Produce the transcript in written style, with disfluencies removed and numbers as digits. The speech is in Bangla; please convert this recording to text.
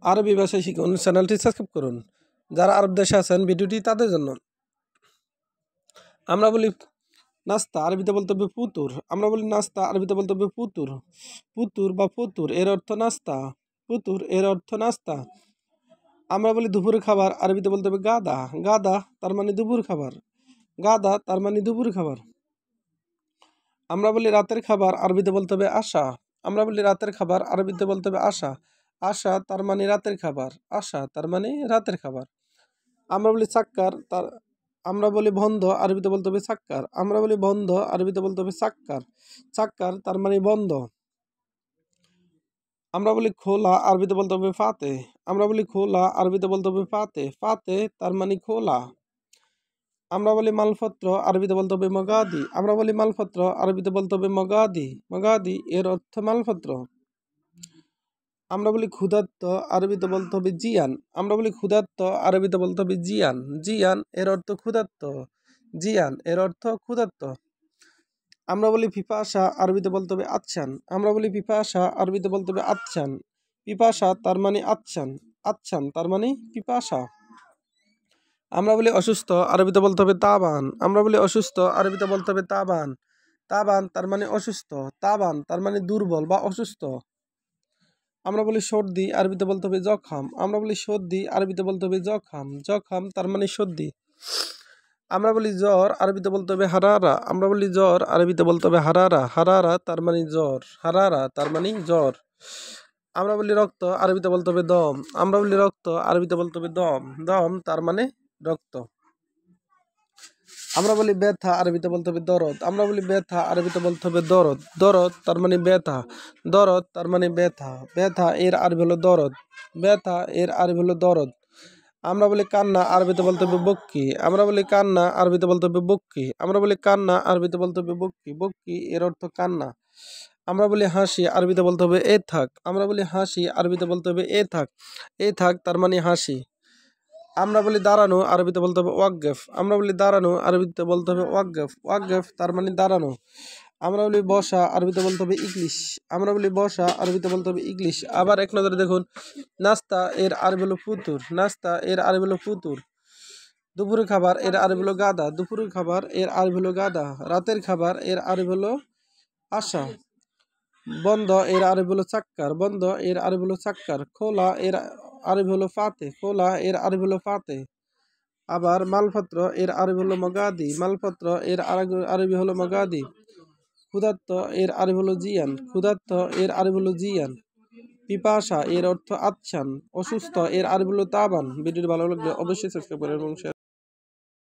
আরবি ভাষায় শিখুন চ্যানেলটি সাবস্ক্রাইব করুন। যারা আরব দেশে আছেন ভিডিওটি তাদের জন্য। আমরা বলি নাস্তা, আরবিতে বলতে হবে ফুতুর। আমরা বলি নাস্তা, আরবিতে বলতে হবে ফুতুর। ফুতুর বা ফতুর এর অর্থ নাস্তা। ফুতুর এর অর্থ নাস্তা। আমরা বলি দুপুরের খাবার, আরবিতে বলতে হবে গাদা। গাদা তার মানে দুপুর খাবার। গাদা তার মানে দুপুর খাবার। আমরা বলি রাতের খাবার, আরবিতে বলতে হবে আশা। আমরা বলি রাতের খাবার, আরবিতে বলতে হবে আশা। আশা তার মানে রাতের খাবার। আশা তার মানে রাতের খাবার। আমরা বলি সাক্কার, আমরা বলি বন্ধ, আরবিতে বলতে হবে সাক্কার। আমরা বলি বন্ধ, আরবিতে বলতে হবে সাক্কার। সাক্কার তার মানে বন্ধ। আমরা বলি খোলা, আরবিতে বলতে হবে ফাতে। আমরা বলি খোলা, আরবিতে বলতে হবে ফাতে। ফাতে তার মানে খোলা। আমরা বলি মালপত্র, আরবিতে বলতে হবে মগাদি। আমরা বলি মালপত্র, আরবিতে বলতে হবে মগাদি। মগাদি এর অর্থ মালপত্র। আমরা বলি ক্ষুধার্ত, আরবিতে বলতে হবে জিয়ান। আমরা বলি ক্ষুধার্ত, আরবিতে বলতে হবে জিয়ান। জিয়ান এর অর্থ ক্ষুধার্ত। জিয়ান এর অর্থ ক্ষুধার্ত। আমরা বলি পিপাসা, আরবিতে বলতে হবে আচ্ছান। আমরা বলি পিপাসা, আরবিতে বলতে হবে আচ্ছান। পিপাসা তার মানে আচ্ছান। আচ্ছান তার মানে পিপাসা। আমরা বলি অসুস্থ, আরবিতে বলতে হবে তাবান। আমরা বলি অসুস্থ, আরবিতে বলতে হবে তাবান। তাবান তার মানে অসুস্থ। তাবান তার মানে দুর্বল বা অসুস্থ। আমরা বলি সর্দি, আরবিতে বলতে হবে জখাম। আমরা বলি সর্দি, আরবিতে বলতে হবে জখাম। জখাম তার মানে সর্দি। আমরা বলি জ্বর, আরবিতে বলতে হবে হারারা। আমরা বলি জ্বর, আরবিতে বলতে হবে হারারা। হারারা তার মানে জ্বর। হারারা তার মানে জ্বর। আমরা বলি রক্ত, আরবিতে বলতে হবে দম। আমরা বলি রক্ত, আরবিতে বলতে হবে দম। দম তার মানে রক্ত। আমরা বলি ব্যথা, আরবিতে বলতে হবে দরদ। আমরা বলি ব্যথা, আরবিতে বলতে হবে দরদ। দরদ তার মানে ব্যথা। দরদ তার মানে ব্যথা। ব্যথা এর আরবি হলো দরদ। ব্যথা এর আরবি হলো দরদ। আমরা বলি কান্না, আরবিতে বলতে হবে বক্কি। আমরা বলি কান্না, আরবিতে বলতে হবে বক্কি। আমরা বলি কান্না, আরবিতে বলতে হবে বক্কি। বক্কি এর অর্থ কান্না। আমরা বলি হাসি, আরবিতে বলতে হবে এ থাক। আমরা বলি হাসি, আরবিতে বলতে হবে এ থাক। এ থাক তার মানে হাসি। আমরা বলি দাঁড়ানো, আরবিতে বলতে হবে ওয়াকগেফ। আমরা বলি দাঁড়ানো, আরবিতে বলতে হবে ওয়াকগেফ। ওয়াকগেফ তার মানে দাঁড়ানো। আমরা বলি বসা, আরবিতে বলতে হবে ইংলিশ। আমরা বলি বসা, আরবিতে বলতে হবে ইংলিশ। আবার এক নজরে দেখুন, নাস্তা এর আরবি হলো ফুতুর। নাস্তা এর আরবি হলো ফুতুর। দুপুরের খাবার এর আরবি হলো গাদা। দুপুরের খাবার এর আরবি হলো গাদা। রাতের খাবার এর আরবি হলো আশা। বন্ধ এর আরবি হলো চাক্কার। বন্ধ এর আরবি হলো চাক্কার। খোলা এর আরবি হলো ফাতে। খোলা এর আরবি হলো ফাতে। আবার মালপত্র এর আরবি হলো মগাদি। মালপত্র এর আরবি হলো মগাদি। ক্ষুধার্ত এর আরবি হলো জিয়ান। ক্ষুধার্ত এর আরবি হলো জিয়ান। পিপাসা এর অর্থ আচ্ছান। অসুস্থ এর আরবি হলো তাবান। ভিডিওটি ভালো লাগলে অবশ্যই সাবস্ক্রাইব করুন এবং শেয়ার